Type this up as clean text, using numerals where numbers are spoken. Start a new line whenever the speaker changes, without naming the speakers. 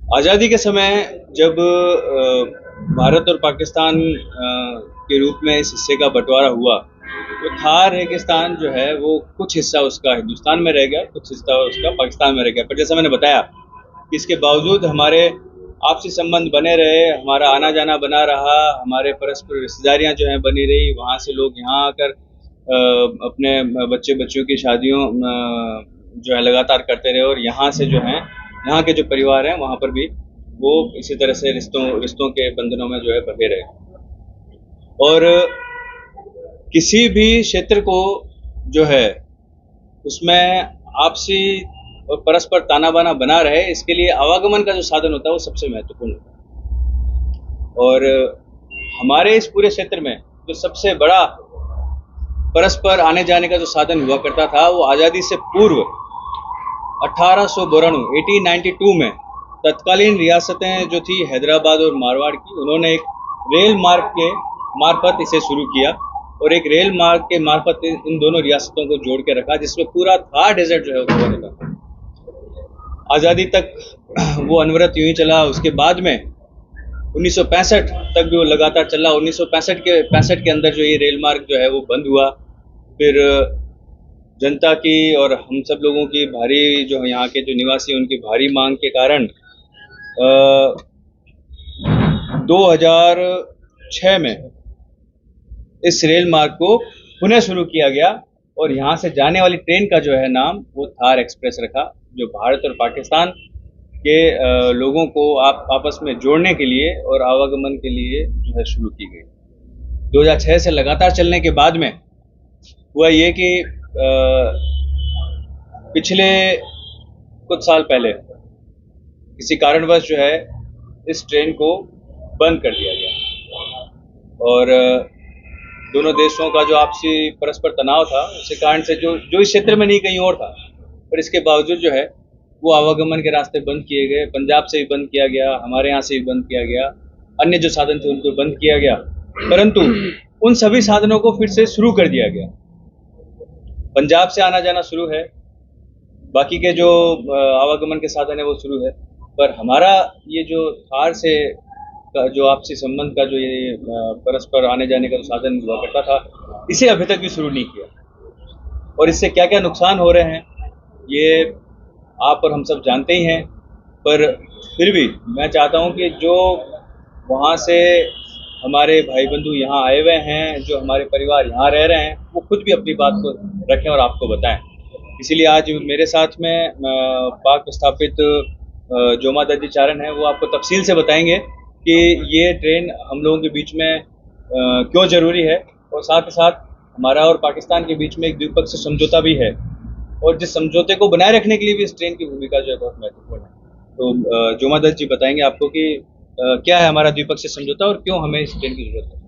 आज़ादी के समय जब भारत और पाकिस्तान के रूप में इस हिस्से का बंटवारा हुआ, तो थार रेगिस्तान जो है वो कुछ हिस्सा उसका हिंदुस्तान में रह गया, कुछ हिस्सा उसका पाकिस्तान में रह गया। पर जैसा मैंने बताया कि इसके बावजूद हमारे आपसी संबंध बने रहे, हमारा आना जाना बना रहा, हमारे परस्पर रिश्तेदारियां जो हैं बनी रही। वहाँ से लोग यहाँ आकर अपने बच्चे बच्चियों की शादियों जो है लगातार करते रहे, और यहाँ से जो है यहाँ के जो परिवार हैं वहाँ पर भी वो इसी तरह से रिश्तों रिश्तों के बंधनों में जो है बंधे रहे। और किसी भी क्षेत्र को जो है उसमें आपसी और परस्पर ताना बाना बना रहे, इसके लिए आवागमन का जो साधन होता है वो सबसे महत्वपूर्ण होता है। और हमारे इस पूरे क्षेत्र में जो सबसे बड़ा परस्पर आने जाने का जो साधन हुआ करता था वो आज़ादी से पूर्व 1892 में तत्कालीन रियासतें जो थी हैदराबाद और मारवाड़ की, उन्होंने एक रेल मार्ग के मार्फत इसे शुरू किया और एक रेल मार्ग के मार्फत इन दोनों रियासतों को जोड़ के रखा, जिसमें पूरा थार डेजर्ट जो है वो कवर होता। आज़ादी तक वो अनवरत यूं ही चला। उसके बाद में 1965 तक भी वो लगातार चला। 1965 के अंदर जो ये रेल मार्ग जो है वो बंद हुआ। फिर जनता की और हम सब लोगों की भारी जो यहाँ के जो निवासी हैं उनकी भारी मांग के कारण 2006 में इस रेल मार्ग को पुनः शुरू किया गया और यहाँ से जाने वाली ट्रेन का जो है नाम वो थार एक्सप्रेस रखा, जो भारत और पाकिस्तान के लोगों को आपस में जोड़ने के लिए और आवागमन के लिए जो है शुरू की गई। 2006 से लगातार चलने के बाद में हुआ ये कि पिछले कुछ साल पहले किसी कारणवश जो है इस ट्रेन को बंद कर दिया गया और दोनों देशों का जो आपसी परस्पर तनाव था उसके कारण से जो इस क्षेत्र में नहीं कहीं और था, पर इसके बावजूद जो है वो आवागमन के रास्ते बंद किए गए। पंजाब से भी बंद किया गया, हमारे यहाँ से भी बंद किया गया, अन्य जो साधन थे उनको बंद किया गया, परंतु उन सभी साधनों को फिर से शुरू कर दिया गया। पंजाब से आना जाना शुरू है, बाकी के जो आवागमन के साधन है वो शुरू है, पर हमारा ये जो थार से जो आपसी संबंध का जो ये परस्पर आने जाने का जो साधन हुआ करता था, इसे अभी तक भी शुरू नहीं किया। और इससे क्या क्या नुकसान हो रहे हैं ये आप और हम सब जानते ही हैं, पर फिर भी मैं चाहता हूं कि जो वहाँ से हमारे भाई बंधु यहाँ आए हुए हैं, जो हमारे परिवार यहाँ रह रहे हैं, वो खुद भी अपनी बात को रखें और आपको बताएं। इसीलिए आज मेरे साथ में पाक स्थापित जोमा दर्जी चारण है, वो आपको तफसील से बताएंगे कि ये ट्रेन हम लोगों के बीच में क्यों ज़रूरी है, और साथ ही साथ हमारा और पाकिस्तान के बीच में एक द्विपक्षीय समझौता भी है, और जिस समझौते को बनाए रखने के लिए भी इस ट्रेन की भूमिका जो है बहुत महत्वपूर्ण है। तो जोमा दर्जी बताएंगे आपको कि क्या है हमारा द्विपक्षीय समझौता और क्यों हमें इस ट्रेन की जरूरत है।